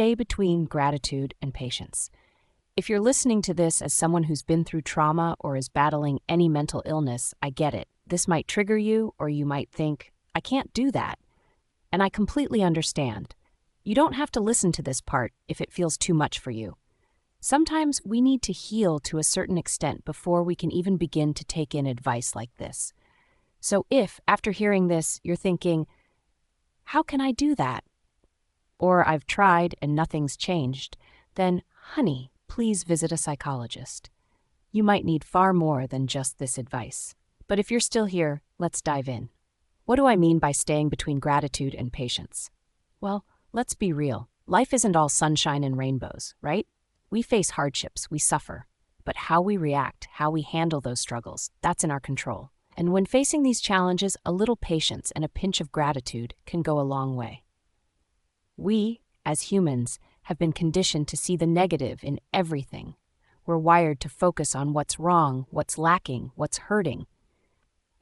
stay between gratitude and patience. If you're listening to this as someone who's been through trauma or is battling any mental illness, I get it. This might trigger you, or you might think, I can't do that. And I completely understand. You don't have to listen to this part if it feels too much for you. Sometimes we need to heal to a certain extent before we can even begin to take in advice like this. So if, after hearing this, you're thinking, how can I do that? Or I've tried and nothing's changed, then, honey, please visit a psychologist. You might need far more than just this advice. But if you're still here, let's dive in. What do I mean by staying between gratitude and patience? Well, let's be real. Life isn't all sunshine and rainbows, right? We face hardships, we suffer. But how we react, how we handle those struggles, that's in our control. And when facing these challenges, a little patience and a pinch of gratitude can go a long way. We, as humans, have been conditioned to see the negative in everything. We're wired to focus on what's wrong, what's lacking, what's hurting.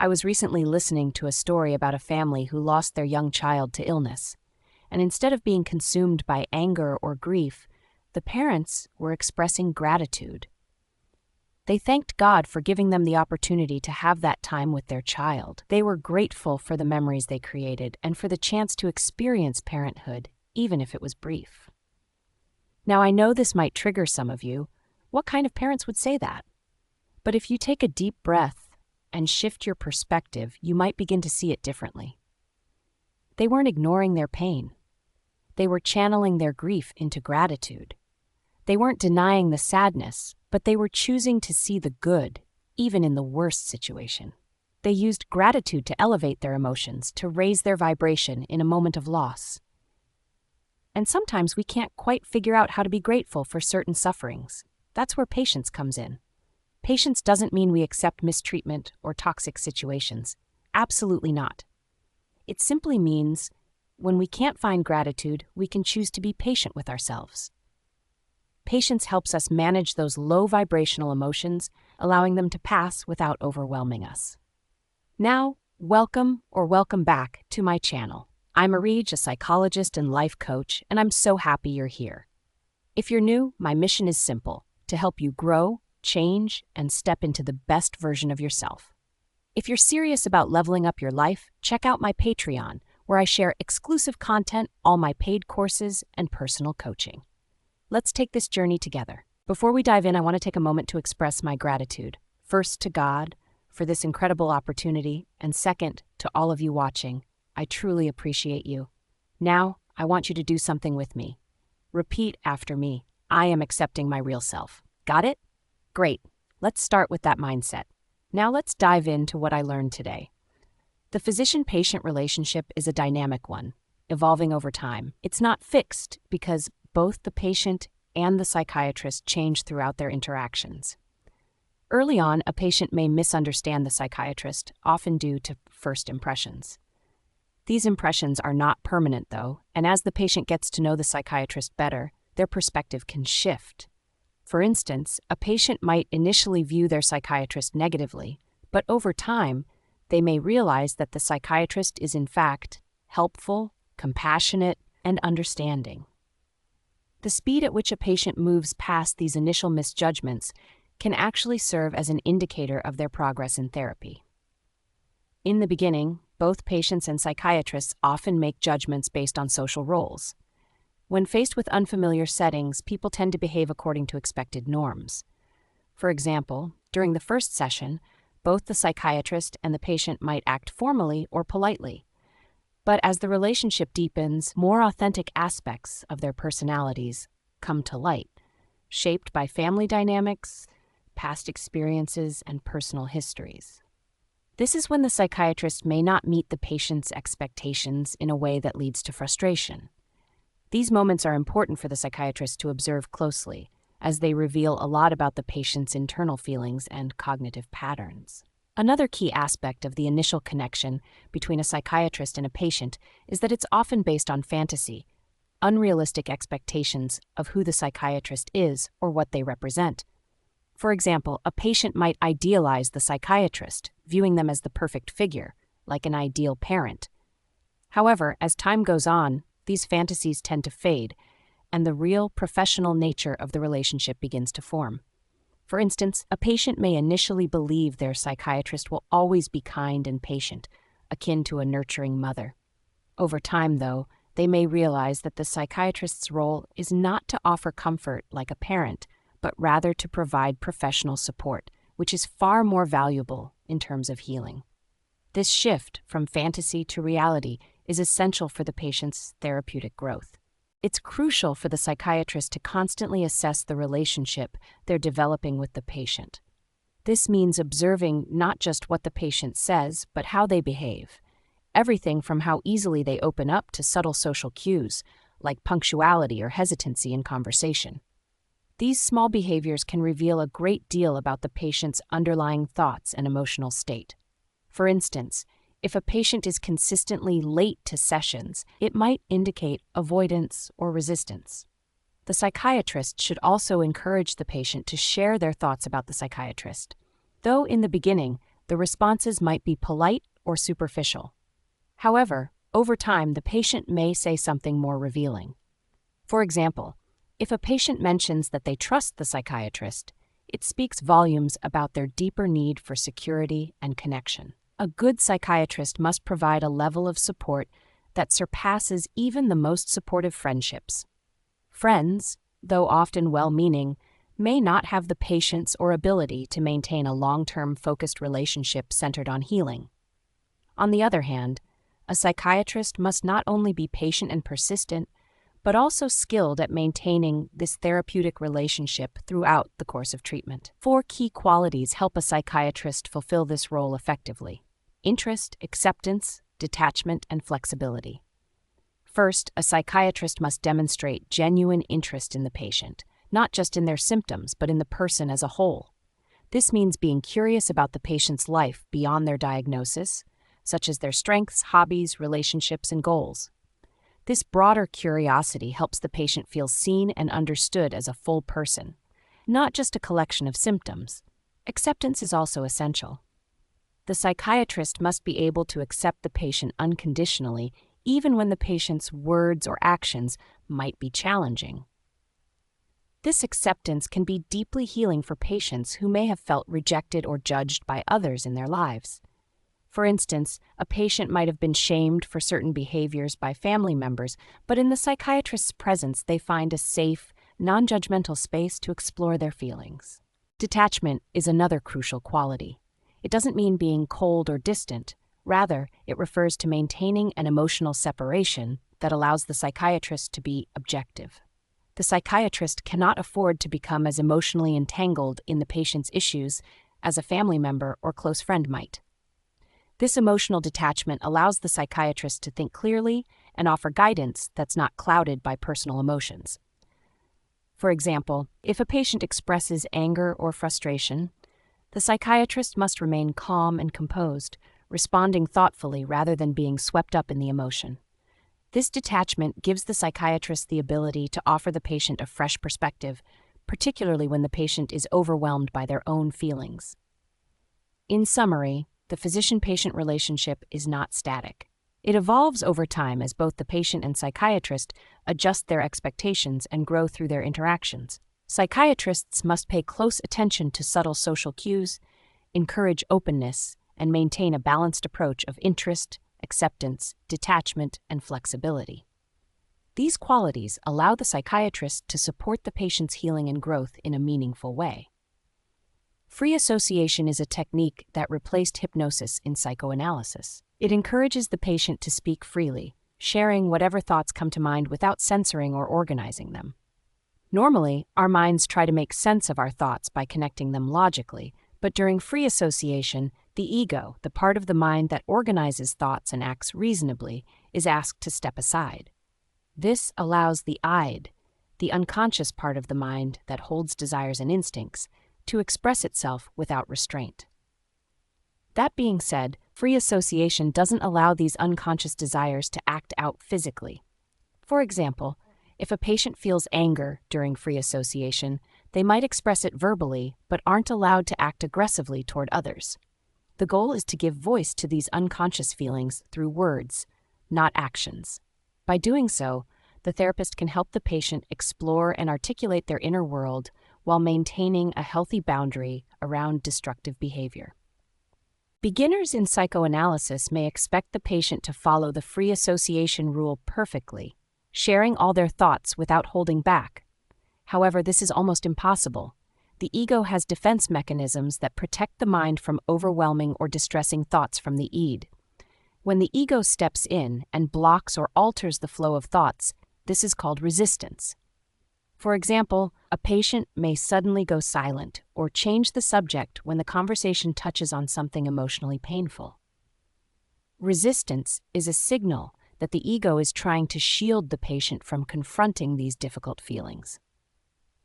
I was recently listening to a story about a family who lost their young child to illness. And instead of being consumed by anger or grief, the parents were expressing gratitude. They thanked God for giving them the opportunity to have that time with their child. They were grateful for the memories they created and for the chance to experience parenthood, even if it was brief. Now, I know this might trigger some of you. What kind of parents would say that? But if you take a deep breath and shift your perspective, you might begin to see it differently. They weren't ignoring their pain. They were channeling their grief into gratitude. They weren't denying the sadness, but they were choosing to see the good, even in the worst situation. They used gratitude to elevate their emotions, to raise their vibration in a moment of loss. And sometimes we can't quite figure out how to be grateful for certain sufferings. That's where patience comes in. Patience doesn't mean we accept mistreatment or toxic situations. Absolutely not. It simply means when we can't find gratitude, we can choose to be patient with ourselves. Patience helps us manage those low vibrational emotions, allowing them to pass without overwhelming us. Now, welcome back to my channel. I'm Arij, a psychologist and life coach, and I'm so happy you're here. If you're new, my mission is simple: to help you grow, change, and step into the best version of yourself. If you're serious about leveling up your life, check out my Patreon, where I share exclusive content, all my paid courses, and personal coaching. Let's take this journey together. Before we dive in, I want to take a moment to express my gratitude. First, to God for this incredible opportunity, and second, to all of you watching. I truly appreciate you. Now, I want you to do something with me. Repeat after me. I am accepting my real self. Got it? Great. Let's start with that mindset. Now let's dive into what I learned today. The physician-patient relationship is a dynamic one, evolving over time. It's not fixed because both the patient and the psychiatrist change throughout their interactions. Early on, a patient may misunderstand the psychiatrist, often due to first impressions. These impressions are not permanent, though, and as the patient gets to know the psychiatrist better, their perspective can shift. For instance, a patient might initially view their psychiatrist negatively, but over time, they may realize that the psychiatrist is in fact helpful, compassionate, and understanding. The speed at which a patient moves past these initial misjudgments can actually serve as an indicator of their progress in therapy. In the beginning, both patients and psychiatrists often make judgments based on social roles. When faced with unfamiliar settings, people tend to behave according to expected norms. For example, during the first session, both the psychiatrist and the patient might act formally or politely. But as the relationship deepens, more authentic aspects of their personalities come to light, shaped by family dynamics, past experiences, and personal histories. This is when the psychiatrist may not meet the patient's expectations in a way that leads to frustration. These moments are important for the psychiatrist to observe closely, as they reveal a lot about the patient's internal feelings and cognitive patterns. Another key aspect of the initial connection between a psychiatrist and a patient is that it's often based on fantasy, unrealistic expectations of who the psychiatrist is or what they represent. For example, a patient might idealize the psychiatrist, viewing them as the perfect figure, like an ideal parent. However, as time goes on, these fantasies tend to fade, and the real professional nature of the relationship begins to form. For instance, a patient may initially believe their psychiatrist will always be kind and patient, akin to a nurturing mother. Over time, though, they may realize that the psychiatrist's role is not to offer comfort like a parent, but rather to provide professional support, which is far more valuable in terms of healing. This shift from fantasy to reality is essential for the patient's therapeutic growth. It's crucial for the psychiatrist to constantly assess the relationship they're developing with the patient. This means observing not just what the patient says, but how they behave. Everything from how easily they open up to subtle social cues, like punctuality or hesitancy in conversation. These small behaviors can reveal a great deal about the patient's underlying thoughts and emotional state. For instance, if a patient is consistently late to sessions, it might indicate avoidance or resistance. The psychiatrist should also encourage the patient to share their thoughts about the psychiatrist, though in the beginning, the responses might be polite or superficial. However, over time, the patient may say something more revealing. For example, if a patient mentions that they trust the psychiatrist, it speaks volumes about their deeper need for security and connection. A good psychiatrist must provide a level of support that surpasses even the most supportive friendships. Friends, though often well-meaning, may not have the patience or ability to maintain a long-term focused relationship centered on healing. On the other hand, a psychiatrist must not only be patient and persistent, but also skilled at maintaining this therapeutic relationship throughout the course of treatment. 4 key qualities help a psychiatrist fulfill this role effectively: interest, acceptance, detachment, and flexibility. First, a psychiatrist must demonstrate genuine interest in the patient, not just in their symptoms, but in the person as a whole. This means being curious about the patient's life beyond their diagnosis, such as their strengths, hobbies, relationships, and goals. This broader curiosity helps the patient feel seen and understood as a full person, not just a collection of symptoms. Acceptance is also essential. The psychiatrist must be able to accept the patient unconditionally, even when the patient's words or actions might be challenging. This acceptance can be deeply healing for patients who may have felt rejected or judged by others in their lives. For instance, a patient might have been shamed for certain behaviors by family members, but in the psychiatrist's presence, they find a safe, non-judgmental space to explore their feelings. Detachment is another crucial quality. It doesn't mean being cold or distant. Rather, it refers to maintaining an emotional separation that allows the psychiatrist to be objective. The psychiatrist cannot afford to become as emotionally entangled in the patient's issues as a family member or close friend might. This emotional detachment allows the psychiatrist to think clearly and offer guidance that's not clouded by personal emotions. For example, if a patient expresses anger or frustration, the psychiatrist must remain calm and composed, responding thoughtfully rather than being swept up in the emotion. This detachment gives the psychiatrist the ability to offer the patient a fresh perspective, particularly when the patient is overwhelmed by their own feelings. In summary, the physician-patient relationship is not static. It evolves over time as both the patient and psychiatrist adjust their expectations and grow through their interactions. Psychiatrists must pay close attention to subtle social cues, encourage openness, and maintain a balanced approach of interest, acceptance, detachment, and flexibility. These qualities allow the psychiatrist to support the patient's healing and growth in a meaningful way. Free association is a technique that replaced hypnosis in psychoanalysis. It encourages the patient to speak freely, sharing whatever thoughts come to mind without censoring or organizing them. Normally, our minds try to make sense of our thoughts by connecting them logically, but during free association, the ego, the part of the mind that organizes thoughts and acts reasonably, is asked to step aside. This allows the id, the unconscious part of the mind that holds desires and instincts, to express itself without restraint. That being said, free association doesn't allow these unconscious desires to act out physically. For example, if a patient feels anger during free association, they might express it verbally but aren't allowed to act aggressively toward others. The goal is to give voice to these unconscious feelings through words, not actions. By doing so, the therapist can help the patient explore and articulate their inner world while maintaining a healthy boundary around destructive behavior. Beginners in psychoanalysis may expect the patient to follow the free association rule perfectly, sharing all their thoughts without holding back. However, this is almost impossible. The ego has defense mechanisms that protect the mind from overwhelming or distressing thoughts from the id. When the ego steps in and blocks or alters the flow of thoughts, this is called resistance. For example, a patient may suddenly go silent or change the subject when the conversation touches on something emotionally painful. Resistance is a signal that the ego is trying to shield the patient from confronting these difficult feelings.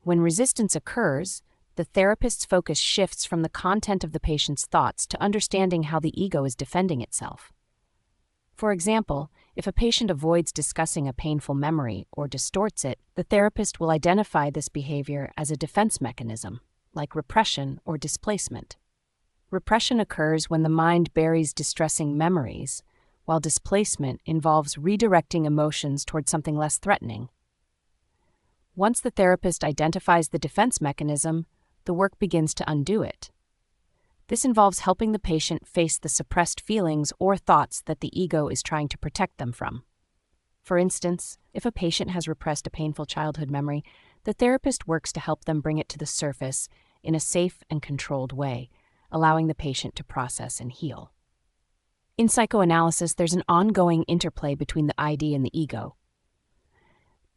When resistance occurs, the therapist's focus shifts from the content of the patient's thoughts to understanding how the ego is defending itself. For example, if a patient avoids discussing a painful memory or distorts it, the therapist will identify this behavior as a defense mechanism, like repression or displacement. Repression occurs when the mind buries distressing memories, while displacement involves redirecting emotions toward something less threatening. Once the therapist identifies the defense mechanism, the work begins to undo it. This involves helping the patient face the suppressed feelings or thoughts that the ego is trying to protect them from. For instance, if a patient has repressed a painful childhood memory, the therapist works to help them bring it to the surface in a safe and controlled way, allowing the patient to process and heal. In psychoanalysis, there's an ongoing interplay between the id and the ego.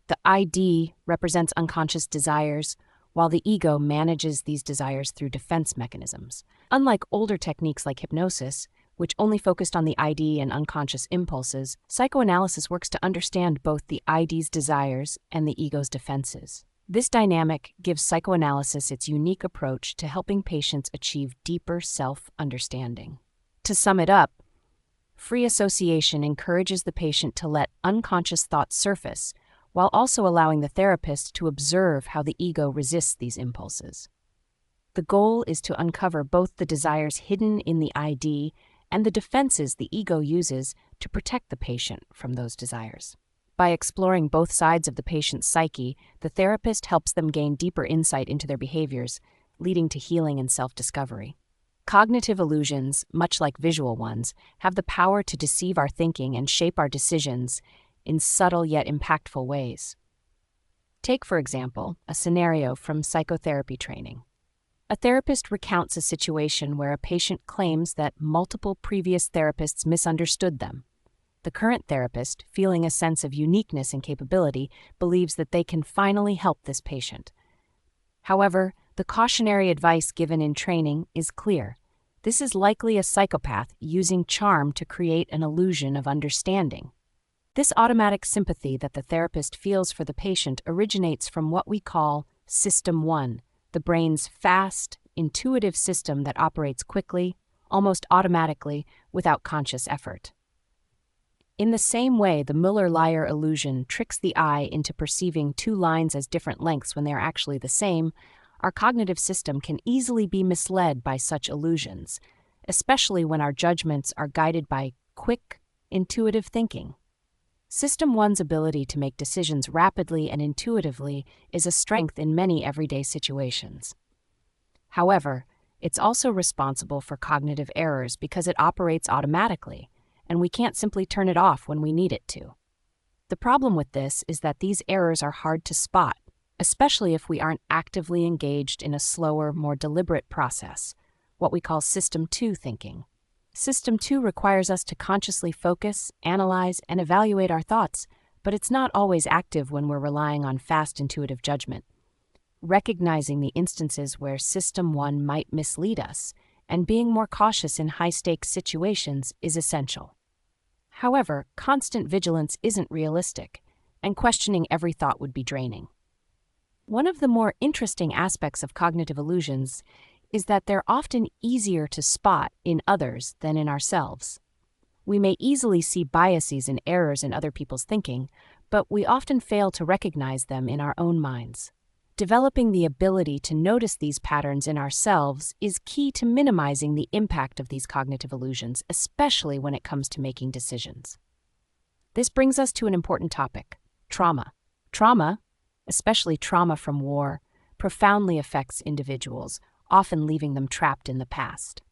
The id represents unconscious desires, while the ego manages these desires through defense mechanisms. Unlike older techniques like hypnosis, which only focused on the id and unconscious impulses, psychoanalysis works to understand both the id's desires and the ego's defenses. This dynamic gives psychoanalysis its unique approach to helping patients achieve deeper self-understanding. To sum it up, free association encourages the patient to let unconscious thoughts surface, while also allowing the therapist to observe how the ego resists these impulses. The goal is to uncover both the desires hidden in the id and the defenses the ego uses to protect the patient from those desires. By exploring both sides of the patient's psyche, the therapist helps them gain deeper insight into their behaviors, leading to healing and self-discovery. Cognitive illusions, much like visual ones, have the power to deceive our thinking and shape our decisions in subtle yet impactful ways. Take, for example, a scenario from psychotherapy training. A therapist recounts a situation where a patient claims that multiple previous therapists misunderstood them. The current therapist, feeling a sense of uniqueness and capability, believes that they can finally help this patient. However, the cautionary advice given in training is clear. This is likely a psychopath using charm to create an illusion of understanding. This automatic sympathy that the therapist feels for the patient originates from what we call System 1, the brain's fast, intuitive system that operates quickly, almost automatically, without conscious effort. In the same way, the Müller-Lyer illusion tricks the eye into perceiving two lines as different lengths when they are actually the same, our cognitive system can easily be misled by such illusions, especially when our judgments are guided by quick, intuitive thinking. System 1's ability to make decisions rapidly and intuitively is a strength in many everyday situations. However, it's also responsible for cognitive errors because it operates automatically, and we can't simply turn it off when we need it to. The problem with this is that these errors are hard to spot, especially if we aren't actively engaged in a slower, more deliberate process, what we call System 2 thinking. System 2 requires us to consciously focus, analyze, and evaluate our thoughts, but it's not always active when we're relying on fast intuitive judgment. Recognizing the instances where System 1 might mislead us and being more cautious in high-stakes situations is essential. However, constant vigilance isn't realistic, and questioning every thought would be draining. One of the more interesting aspects of cognitive illusions is that they're often easier to spot in others than in ourselves. We may easily see biases and errors in other people's thinking, but we often fail to recognize them in our own minds. Developing the ability to notice these patterns in ourselves is key to minimizing the impact of these cognitive illusions, especially when it comes to making decisions. This brings us to an important topic: Trauma. Trauma, especially trauma from war, profoundly affects individuals, often leaving them trapped in the past.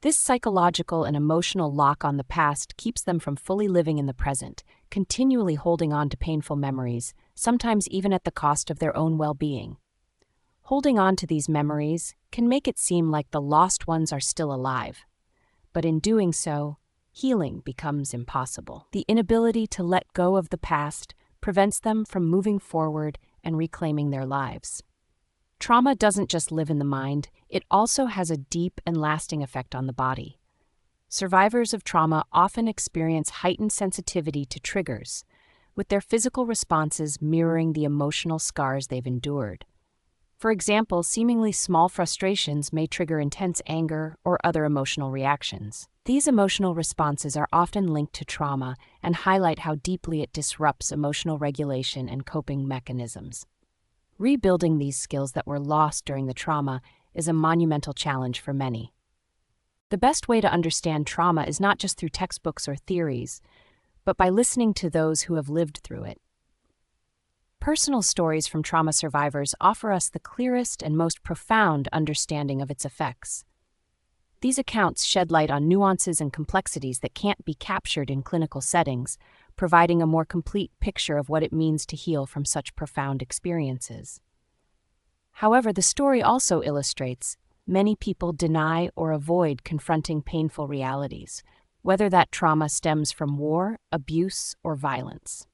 This psychological and emotional lock on the past keeps them from fully living in the present, continually holding on to painful memories, sometimes even at the cost of their own well-being. Holding on to these memories can make it seem like the lost ones are still alive, but in doing so, healing becomes impossible. The inability to let go of the past prevents them from moving forward and reclaiming their lives. Trauma doesn't just live in the mind, it also has a deep and lasting effect on the body. Survivors of trauma often experience heightened sensitivity to triggers, with their physical responses mirroring the emotional scars they've endured. For example, seemingly small frustrations may trigger intense anger or other emotional reactions. These emotional responses are often linked to trauma and highlight how deeply it disrupts emotional regulation and coping mechanisms. Rebuilding these skills that were lost during the trauma is a monumental challenge for many. The best way to understand trauma is not just through textbooks or theories, but by listening to those who have lived through it. Personal stories from trauma survivors offer us the clearest and most profound understanding of its effects. These accounts shed light on nuances and complexities that can't be captured in clinical settings, providing a more complete picture of what it means to heal from such profound experiences. However, the story also illustrates many people deny or avoid confronting painful realities, whether that trauma stems from war, abuse, or violence.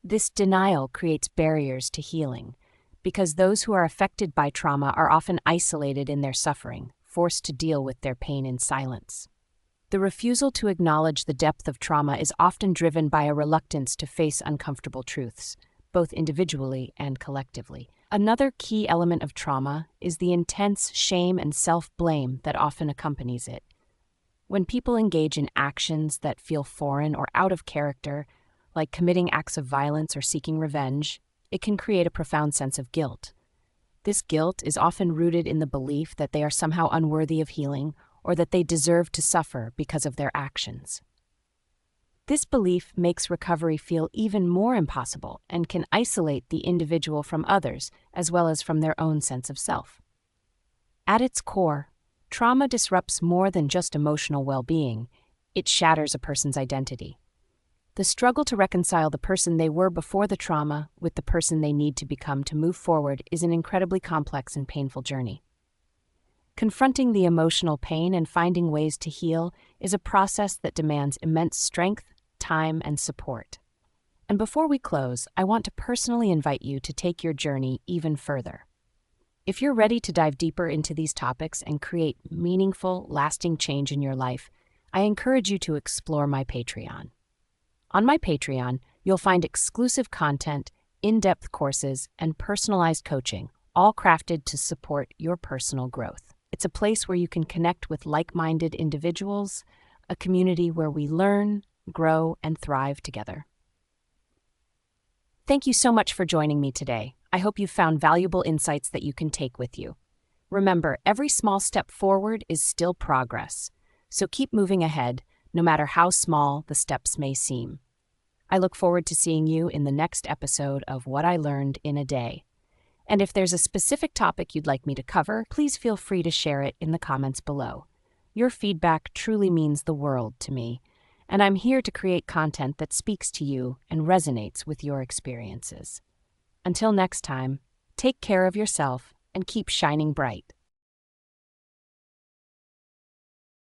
This denial creates barriers to healing, because those who are affected by trauma are often isolated in their suffering, forced to deal with their pain in silence. The refusal to acknowledge the depth of trauma is often driven by a reluctance to face uncomfortable truths, both individually and collectively. Another key element of trauma is the intense shame and self-blame that often accompanies it. When people engage in actions that feel foreign or out of character, like committing acts of violence or seeking revenge, it can create a profound sense of guilt. This guilt is often rooted in the belief that they are somehow unworthy of healing or that they deserve to suffer because of their actions. This belief makes recovery feel even more impossible and can isolate the individual from others as well as from their own sense of self. At its core, trauma disrupts more than just emotional well-being. It shatters a person's identity. The struggle to reconcile the person they were before the trauma with the person they need to become to move forward is an incredibly complex and painful journey. Confronting the emotional pain and finding ways to heal is a process that demands immense strength, time, and support. And before we close, I want to personally invite you to take your journey even further. If you're ready to dive deeper into these topics and create meaningful, lasting change in your life, I encourage you to explore my Patreon. On my Patreon, you'll find exclusive content, in-depth courses, and personalized coaching, all crafted to support your personal growth. It's a place where you can connect with like-minded individuals, a community where we learn, grow, and thrive together. Thank you so much for joining me today. I hope you found valuable insights that you can take with you. Remember, every small step forward is still progress, so keep moving ahead, no matter how small the steps may seem. I look forward to seeing you in the next episode of What I Learned in a Day. And if there's a specific topic you'd like me to cover, please feel free to share it in the comments below. Your feedback truly means the world to me, and I'm here to create content that speaks to you and resonates with your experiences. Until next time, take care of yourself and keep shining bright.